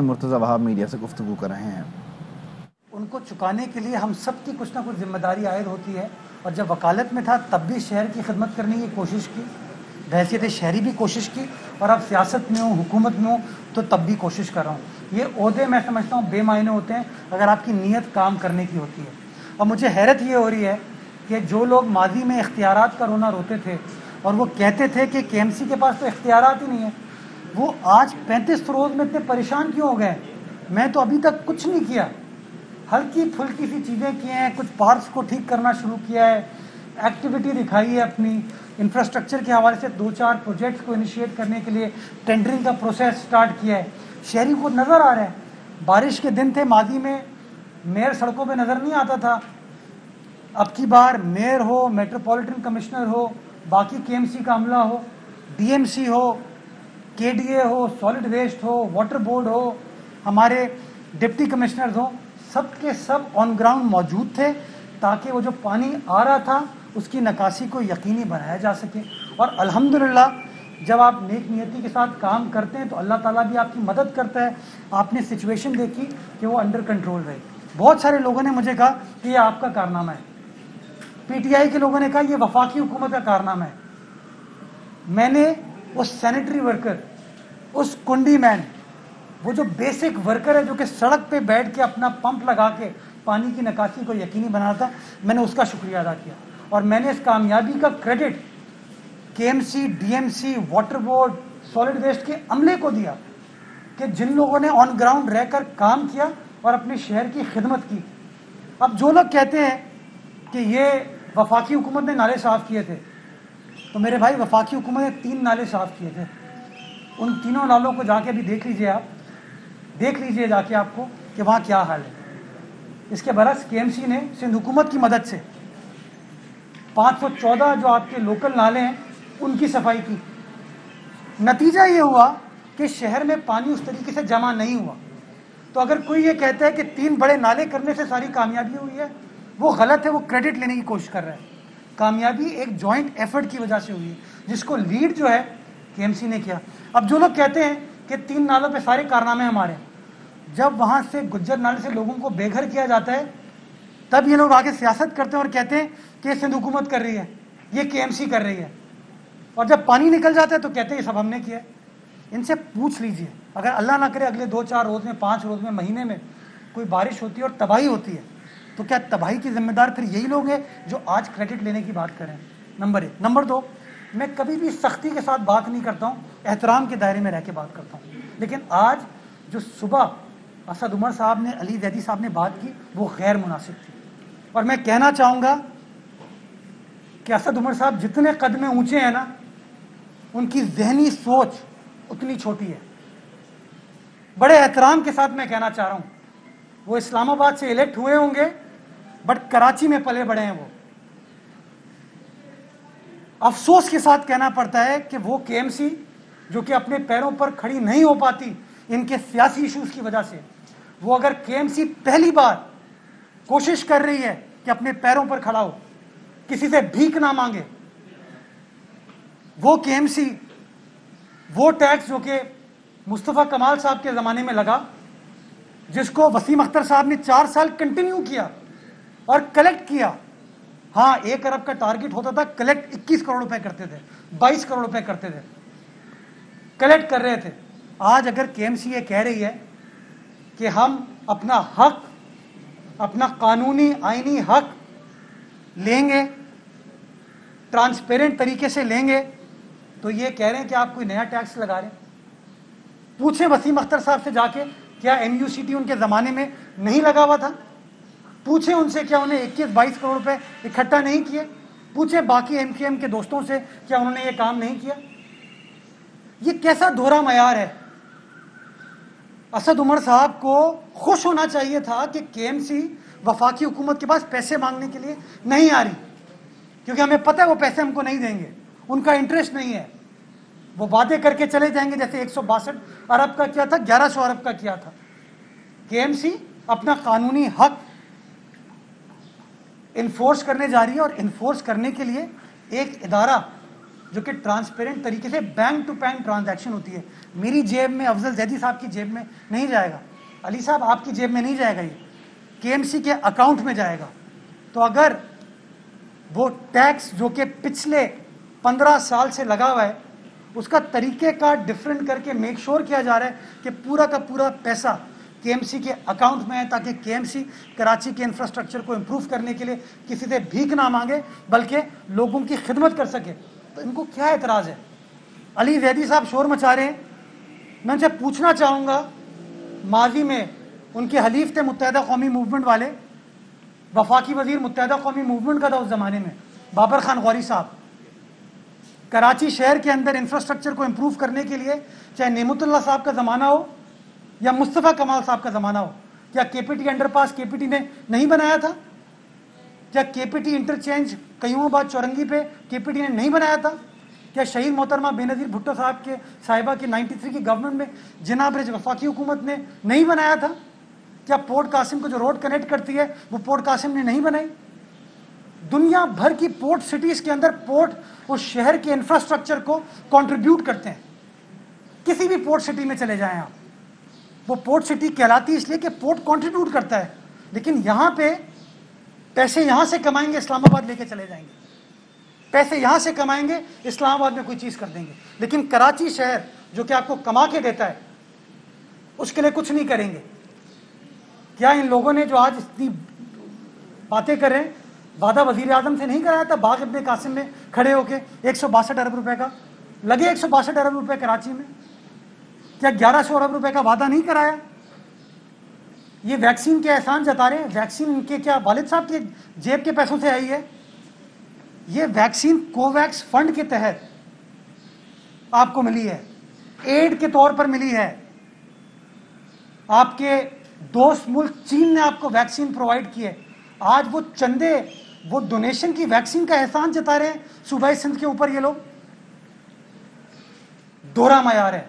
Murtaza Wahab media से गुफ्तगू कर रहे हैं। उनको चुकाने के लिए हम सब की कुछ ना कुछ जिम्मेदारी आयद होती है, और जब वकालत में था तब भी शहर की खिदमत करने की कोशिश की, बहैसियत शहरी भी कोशिश की, और अब सियासत में हूँ, हुकूमत में हूँ, तो तब भी कोशिश कर रहा हूँ। ये ओहदे मैं समझता हूँ बेमायने होते हैं अगर आपकी नीयत काम करने की होती है। और मुझे हैरत ये हो रही है कि जो लोग माजी में इख्तियारात का रोना रोते थे और वो कहते थे कि KMC के पास तो इख्तियारात ही नहीं है, वो आज 35 रोज़ में इतने परेशान क्यों हो गए? मैं तो अभी तक कुछ नहीं किया, हल्की फुल्की सी चीज़ें की हैं, कुछ पार्क्स को ठीक करना शुरू किया है, एक्टिविटी दिखाई है अपनी, इंफ्रास्ट्रक्चर के हवाले से 2-4 प्रोजेक्ट्स को इनिशिएट करने के लिए टेंडरिंग का प्रोसेस स्टार्ट किया है। शहरी को नज़र आ रहा है। बारिश के दिन थे, माजी में मेयर सड़कों पे नज़र नहीं आता था, अब की बार मेयर हो, मेट्रोपॉलिटन कमिश्नर हो, बाकी KMC का अमला हो, DMC हो, KDA हो, सॉलिड वेस्ट हो, वाटर बोर्ड हो, हमारे डिप्टी कमिश्नर्स हो, सब के सब ऑन ग्राउंड मौजूद थे ताकि वो जो पानी आ रहा था उसकी निकासी को यकीनी बनाया जा सके। और अल्हम्दुलिल्लाह जब आप नेक नियति के साथ काम करते हैं तो अल्लाह ताला भी आपकी मदद करता है। आपने सिचुएशन देखी कि वो अंडर कंट्रोल रही। बहुत सारे लोगों ने मुझे कहा कि ये आपका कारनामा है, PTI के लोगों ने कहा ये वफाकी हुकूमत का कारनामा है। मैंने उस सैनिटरी वर्कर, उस कुंडी मैन, वो जो बेसिक वर्कर है जो कि सड़क पे बैठ के अपना पंप लगा के पानी की निकासी को यकीनी बनाना था, मैंने उसका शुक्रिया अदा किया। और मैंने इस कामयाबी का credit KMC, DMC, water board, solid waste के अमले को दिया कि जिन लोगों ने ऑन ग्राउंड रहकर काम किया और अपने शहर की खिदमत की। अब जो लोग कहते हैं कि ये वफाकी हुकूमत ने नाले साफ़ किए थे, तो मेरे भाई वफाकी हुकूमत ने 3 नाले साफ़ किए थे। उन तीनों नालों को जाके भी देख लीजिए, आप देख लीजिए जाके आपको कि वहाँ क्या हाल है। इसके बरस KMC ने सिंध हुकूमत की मदद से 514 जो आपके लोकल नाले हैं उनकी सफाई की। नतीजा ये हुआ कि शहर में पानी उस तरीके से जमा नहीं हुआ। तो अगर कोई ये कहता है कि 3 बड़े नाले करने से सारी कामयाबी हुई है, वो गलत है, वो क्रेडिट लेने की कोशिश कर रहा है। कामयाबी एक जॉइंट एफर्ट की वजह से हुई है, जिसको लीड जो है KMC ने किया। अब जो लोग कहते हैं कि 3 नालों पे सारे कारनामे हमारे, जब वहाँ से गुज्जर नाले से लोगों को बेघर किया जाता है तब ये लोग आगे सियासत करते हैं और कहते हैं कि सिंध हुकूमत कर रही है, ये KMC कर रही है। और जब पानी निकल जाता है तो कहते हैं ये सब हमने किया। इनसे पूछ लीजिए, अगर अल्लाह ना करे अगले 2-4 रोज़ में, 5 रोज़ में, महीने में कोई बारिश होती है और तबाही होती है, तो क्या तबाही की जिम्मेदार फिर यही लोग हैं जो आज क्रेडिट लेने की बात करें? नंबर 1। नंबर 2, मैं कभी भी सख्ती के साथ बात नहीं करता हूँ, एहतराम के दायरे में रह के बात करता हूँ। लेकिन आज जो सुबह असद उमर साहब ने, अली जैदी साहब ने बात की, वो गैर मुनासिब थी। और मैं कहना चाहूँगा कि असद उमर साहब जितने कद में ऊँचे हैं ना, उनकी जहनी सोच उतनी छोटी है। बड़े एहतराम के साथ मैं कहना चाह रहा हूँ, वो इस्लामाबाद से इलेक्ट हुए होंगे बट कराची में पले बड़े हैं। वो अफसोस के साथ कहना पड़ता है कि वो KMC जो कि अपने पैरों पर खड़ी नहीं हो पाती इनके सियासी इश्यूज की वजह से, वो अगर KMC पहली बार कोशिश कर रही है कि अपने पैरों पर खड़ा हो, किसी से भीख ना मांगे, वो KMC, वो टैक्स जो कि मुस्तफ़ा कमाल साहब के ज़माने में लगा, जिसको वसीम अख्तर साहब ने 4 साल कंटिन्यू किया और कलेक्ट किया। हाँ, 1 अरब का टारगेट होता था, कलेक्ट 21 करोड़ रुपए करते थे, 22 करोड़ रुपए करते थे, कलेक्ट कर रहे थे। आज अगर KMC ये कह रही है कि हम अपना हक, अपना कानूनी आईनी हक लेंगे, ट्रांसपेरेंट तरीके से लेंगे, तो ये कह रहे हैं कि आप कोई नया टैक्स लगा रहे हैं। पूछे वसीम अख्तर साहब से जाके, क्या MUCT उनके ज़माने में नहीं लगा हुआ था? पूछे उनसे, क्या उन्हें 21-22 करोड़ रुपए इकट्ठा नहीं किए? पूछे बाकी MKM के दोस्तों से, क्या उन्होंने ये काम नहीं किया? ये कैसा दोहरा मयार है? असद उमर साहब को खुश होना चाहिए था कि KMC वफाकी हुकूमत के पास पैसे मांगने के लिए नहीं आ रही, क्योंकि हमें पता है वो पैसे हमको नहीं देंगे, उनका इंटरेस्ट नहीं है। वो वादे करके चले जाएंगे, जैसे 162 अरब का किया था, 1100 अरब का किया था। KMC अपना कानूनी हक इन्फोर्स करने जा रही है, और इन्फोर्स करने के लिए एक इदारा जो कि ट्रांसपेरेंट तरीके से बैंक टू बैंक ट्रांजैक्शन होती है। मेरी जेब में, अफजल जैदी साहब की जेब में नहीं जाएगा, अली साहब आपकी जेब में नहीं जाएगा, ये केएमसी के अकाउंट में जाएगा। तो अगर वो टैक्स जो कि पिछले 15 साल से लगा हुआ है, उसका तरीके का डिफरेंट करके मेक श्योर किया जा रहा है कि पूरा का पूरा पैसा केएमसी के अकाउंट में है, ताकि केएमसी कराची के इंफ्रास्ट्रक्चर को इंप्रूव करने के लिए किसी से भीख ना मांगे बल्कि लोगों की खिदमत कर सके। तो इनको क्या एतराज़ है? अली जैदी साहब शोर मचा रहे हैं। मैं उनसे पूछना चाहूँगा, माजी में उनके हलीफ थे मुत्तहिदा कौमी मूवमेंट वाले, वफाकी वजीर मुत्तहिदा कौमी मूवमेंट का था उस ज़माने में, बाबर खान गौरी साहब। कराची शहर के अंदर इंफ्रास्ट्रक्चर को इंप्रूव करने के लिए, चाहे नेमतुल्लाह साहब का ज़माना हो या मुस्तफ़ा कमाल साहब का ज़माना हो, क्या केपीटी अंडरपास केपीटी ने नहीं बनाया था? क्या केपीटी इंटरचेंज कयूमाबाद चौरंगी पे केपीटी ने नहीं बनाया था? क्या शहीद मोहतरमा बेनज़ीर भुट्टो साहब के साहिबा की 93 की गवर्नमेंट में जिना ब्रिज वफाकी हुकूमत ने नहीं बनाया था? क्या पोर्ट कासिम को जो रोड कनेक्ट करती है वो पोर्ट कासिम ने नहीं बनाई? दुनिया भर की पोर्ट सिटीज़ के अंदर पोर्ट उस शहर के इंफ्रास्ट्रक्चर को कंट्रीब्यूट करते हैं। किसी भी पोर्ट सिटी में चले जाएं आप, वो पोर्ट सिटी कहलाती है इसलिए कि पोर्ट कंट्रीब्यूट करता है। लेकिन यहाँ पे पैसे यहाँ से कमाएंगे, इस्लामाबाद लेके चले जाएंगे, पैसे यहाँ से कमाएंगे, इस्लामाबाद में कोई चीज़ कर देंगे। लेकिन कराची शहर जो कि आपको कमा के देता है, उसके लिए कुछ नहीं करेंगे। क्या इन लोगों ने जो आज इतनी बातें करें, वादा वजीर आजम से नहीं कराया था बाग इब्ने कासिम में खड़े होके 162 अरब रुपए का? लगे 162 अरब रुपए कराची में? क्या 1100 अरब रुपए का वादा नहीं कराया? ये वैक्सीन के एहसान जता रहे हैं। वैक्सीन इनके क्या वालिद साहब के जेब के पैसों से आई है? ये वैक्सीन कोवैक्स फंड के तहत आपको मिली है, एड के तौर पर मिली है। आपके दोस्त मुल्क चीन ने आपको वैक्सीन प्रोवाइड की है। आज वो चंदे, वो डोनेशन की वैक्सीन का एहसान जता रहे हैं सूबाई सिंध के ऊपर। ये लोग दोहरा मयार है।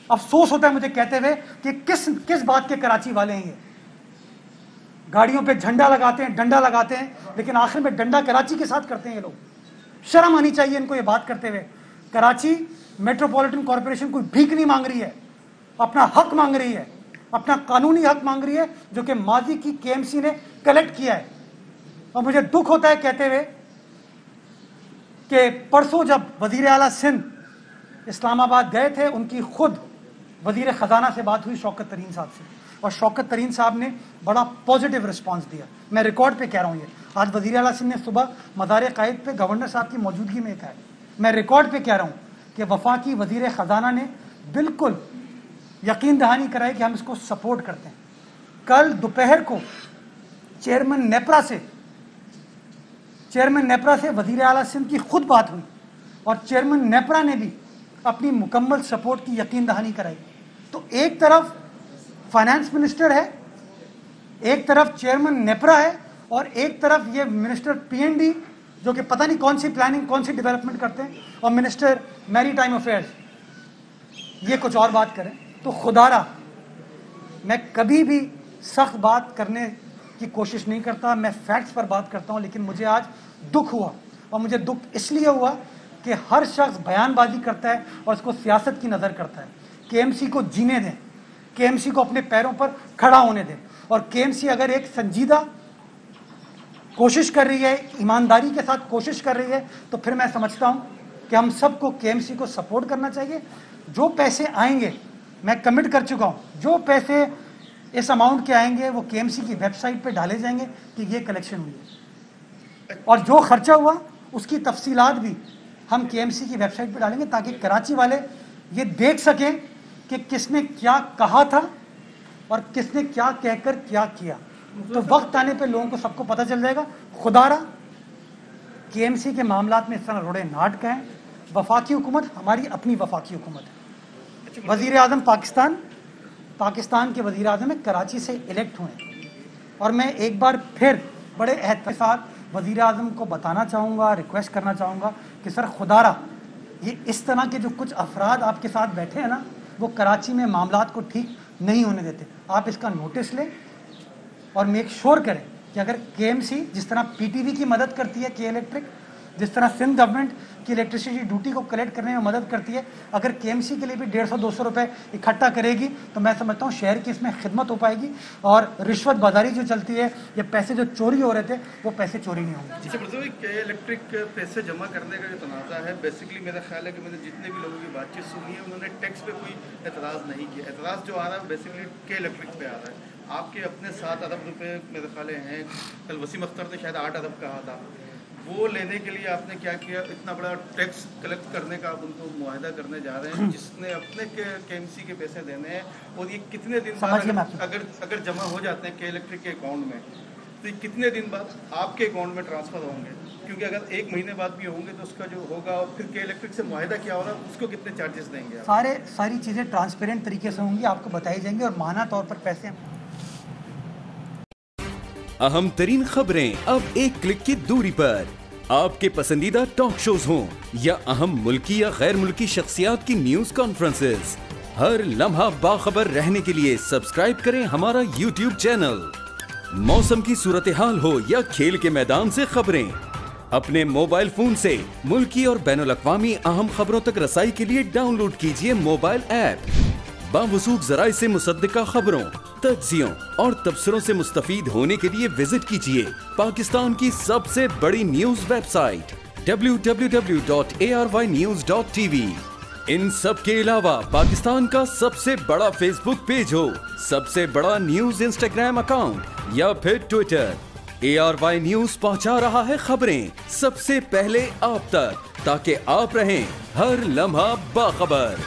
अफसोस होता है मुझे कहते हुए कि किस बात के कराची वाले हैं ये। गाड़ियों पे झंडा लगाते हैं, डंडा लगाते हैं, लेकिन आखिर में डंडा कराची के साथ करते हैं ये लोग। शर्म आनी चाहिए इनको ये बात करते हुए। कराची मेट्रोपॉलिटन कॉरपोरेशन कोई भीख नहीं मांग रही है, अपना हक मांग रही है, अपना कानूनी हक मांग रही है, जो कि माजी की केएमसी ने कलेक्ट किया है। और मुझे दुख होता है कहते हुए कि परसों जब वजीर आला सिंध इस्लामाबाद गए थे, उनकी खुद वजीर ख़जाना से बात हुई शौकत तरीन साहब से, और शौकत तरीन साहब ने बड़ा पॉजिटिव रिस्पांस दिया। मैं रिकॉर्ड पे कह रहा हूँ ये, आज वजीर आला सिंध ने सुबह मज़ार क़ाइद पे गवर्नर साहब की मौजूदगी में कहा है। मैं रिकॉर्ड पे कह रहा हूँ कि वफाकी वजीर ख़जाना ने बिल्कुल यकीन दहानी कराई कि हम इसको सपोर्ट करते हैं। कल दोपहर को चेयरमैन नेपरा से वजीर आला सिंध की खुद बात हुई, और चेयरमैन नेपरा ने भी अपनी मुकम्मल सपोर्ट की यकीन दहानी कराई। तो एक तरफ फाइनेंस मिनिस्टर है, एक तरफ चेयरमैन नेपरा है, और एक तरफ ये मिनिस्टर पीएनडी जो कि पता नहीं कौन सी प्लानिंग, कौन सी डेवलपमेंट करते हैं, और मिनिस्टर मैरी टाइम अफेयर्स ये कुछ और बात करें। तो खुदारा मैं कभी भी सख्त बात करने की कोशिश नहीं करता, मैं फैक्ट्स पर बात करता हूँ। लेकिन मुझे आज दुख हुआ, और मुझे दुख इसलिए हुआ कि हर शख्स बयानबाजी करता है और उसको सियासत की नज़र करता है। केएमसी को जीने दें, केएमसी को अपने पैरों पर खड़ा होने दें। और केएमसी अगर एक संजीदा कोशिश कर रही है, ईमानदारी के साथ कोशिश कर रही है, तो फिर मैं समझता हूँ कि हम सबको केएमसी को सपोर्ट करना चाहिए। जो पैसे आएंगे, मैं कमिट कर चुका हूँ, जो पैसे इस अमाउंट के आएंगे वो केएमसी की वेबसाइट पे डाले जाएंगे कि ये कलेक्शन हुई है, और जो खर्चा हुआ उसकी तफसीलात भी हम केएमसी की वेबसाइट पे डालेंगे, ताकि कराची वाले ये देख सकें कि किसने क्या कहा था और किसने क्या कहकर क्या किया। तो वक्त आने पे लोगों को सबको पता चल जाएगा। खुदारा केएमसी के मामलात में इस तरह रोड़े नाटक हैं। वफाकी हुकूमत हमारी अपनी वफाकी हुकूमत है। वज़ीर आज़म पाकिस्तान के वज़ीर आज़म में कराची से इलेक्ट हुए, और मैं एक बार फिर बड़े एहतियात के साथ वज़ीर आज़म को बताना चाहूँगा, रिक्वेस्ट करना चाहूँगा कि सर खुदारा ये इस तरह के जो कुछ अफराद आपके साथ बैठे हैं ना, वो कराची में मामलात को ठीक नहीं होने देते। आप इसका नोटिस लें और मेक श्योर करें कि अगर केएमसी जिस तरह पीटीवी की मदद करती है, के इलेक्ट्रिक, जिस तरह सिंध गवर्नमेंट की इलेक्ट्रिसिटी ड्यूटी को कलेक्ट करने में मदद करती है, अगर केएमसी के लिए भी 150-200 रुपए इकट्ठा करेगी तो मैं समझता हूँ शहर की इसमें खिदमत हो पाएगी और रिश्वत बाजारी जो चलती है या पैसे जो चोरी हो रहे थे वो पैसे चोरी नहीं होंगे। के इलेक्ट्रिक पैसे जमा करने का जो तनाज़ा है, बेसिकली मेरा ख्याल है कि मैंने जितने भी लोगों की बातचीत सुनी है उन्होंने टैक्स पे कोई एतराज़ नहीं किया। एतराज़ जो आ रहा है बेसिकली के इलेक्ट्रिक पे आ रहा है। आपके अपने 7 अरब रुपए मेरे ख्याल हैं, कल वसीम अख्तर ने शायद 8 अरब कहा था, वो लेने के लिए आपने क्या किया? इतना बड़ा टैक्स कलेक्ट करने का आप उनको मुआहदा करने जा रहे हैं जिसने अपने केएमसी के पैसे देने हैं, और ये कितने दिन बाद अगर जमा हो जाते हैं के इलेक्ट्रिक के अकाउंट में तो ये कितने दिन बाद आपके अकाउंट में ट्रांसफ़र होंगे? क्योंकि अगर 1 महीने बाद भी होंगे तो उसका जो होगा, और फिर के इलेक्ट्रिक से मुआहदा क्या हो रहा है उसको कितने चार्जेस देंगे आप? सारी चीज़ें ट्रांसपेरेंट तरीके से होंगी, आपको बताई जाएंगी और माना तौर पर पैसे। अहम तरीन खबरें अब एक क्लिक की दूरी पर। आपके पसंदीदा टॉक शोज हों या अहम मुल्की या गैर मुल्की शख्सियात की न्यूज कॉन्फ्रेंसेस, हर लम्हा बाखबर रहने के लिए सब्सक्राइब करें हमारा YouTube चैनल। मौसम की सूरत हाल हो या खेल के मैदान से खबरें, अपने मोबाइल फोन से मुल्की और बैनुल-अक़वामी अहम खबरों तक रसाई के लिए डाउनलोड कीजिए मोबाइल ऐप। बावसूख ज़राए से मुसद्दिका खबरों, तज्ज़ियों और तबसरों से मुस्तफ़ीद होने के लिए विजिट कीजिए पाकिस्तान की सबसे बड़ी न्यूज वेबसाइट www.arYnews.tv। इन सब के अलावा पाकिस्तान का सबसे बड़ा फेसबुक पेज हो, सबसे बड़ा न्यूज इंस्टाग्राम अकाउंट या फिर ट्विटर, ARY न्यूज पहुंचा रहा है खबरें सबसे पहले आप तक, ताकि आप रहें हर लम्हा बाखबर।